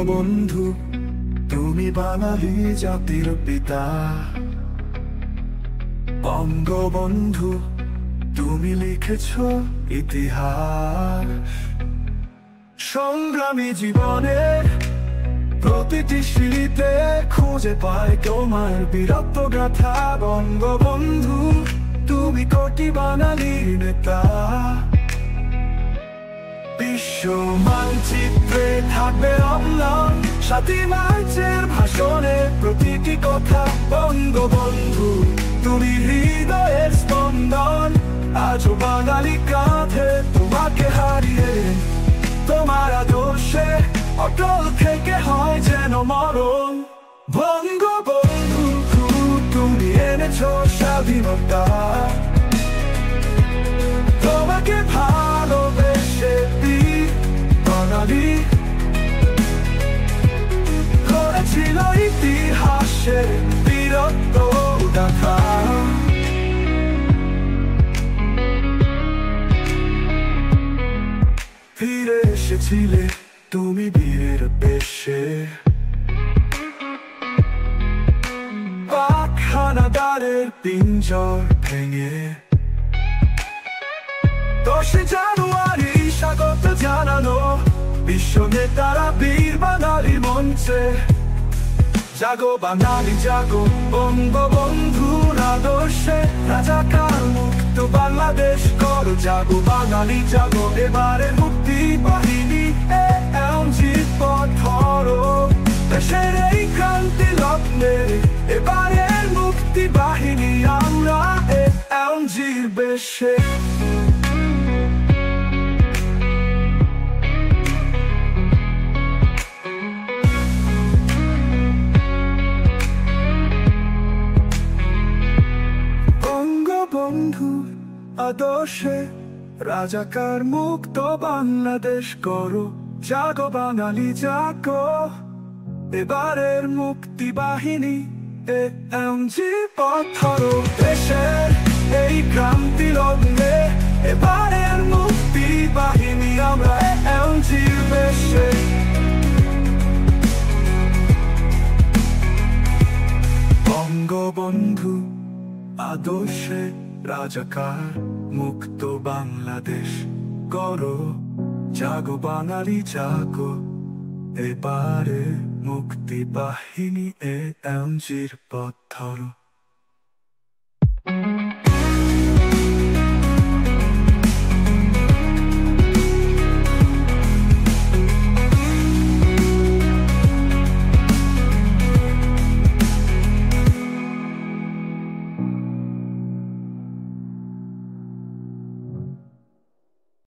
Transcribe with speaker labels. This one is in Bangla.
Speaker 1: বঙ্গবন্ধু, তুমি বাঙালি জাতির পিতা। বঙ্গবন্ধু, তুমি লিখেছ ইতিহাস। সংগ্রামী জীবনে প্রতিটি সিঁড়িতে খুঁজে পায় তোমার বীরত্ব গাথা। বঙ্গবন্ধু, তুমি কোটি বাঙালির নেতা। বিশ্ব মানচিত্রে থাকবে অম্লান ৭ই মার্চের ভাষণে প্রতিটি কথা। বঙ্গবন্ধু, তুমি হৃদয়ের স্পন্দন। আজও বাঙালি কাঁধে তোমাকে হারিয়ে, তোমার আদর্শে অটল থেকে হয় যেন মরণ। বঙ্গবন্ধু, তুমি এনেছ স্বাধীনতা। তোমাকে ভালোবেসে বাঙালি করেছিল ইতিহাসের বীরত্ব গাথা। ফিরে এসেছিলে তুমি বীরের বেশে, পাক হানাদারের পিঞ্জর ভেঙে। 10 জানুয়ারি স্বাগত জানানো বিশ্ব নেতারা বীর বাঙালির মঞ্চে। জাগো বাঙালি জাগো, বঙ্গবন্ধুর আদর্শে রাজাকার মুক্ত বাংলাদেশ করো। জাগো বাঙালি জাগো, এবারে মুক্তি বাহিনী এলজির পথ ধরো। দেশের এই ক্রান্তি লগ্নে এবারের মুক্তি বাহিনী আমরা এলজির বেশে। বঙ্গবন্ধু আদর্শে রাজাকার মুক্ত বাংলাদেশ করো। জাগো বাঙালি জাগো, এবারের মুক্তি বাহিনী এলজি পথ ধরো। দেশের এই ক্রান্তি লগ্নে এবারের মুক্তি বাহিনী আমরা এলজির বেশে। বঙ্গবন্ধু আদর্শে রাজাকার মুক্ত বাংলাদেশ করো। জাগো বাঙালি জাগো, এবারে মুক্তি বাহিনী এলজির পথ ধরো।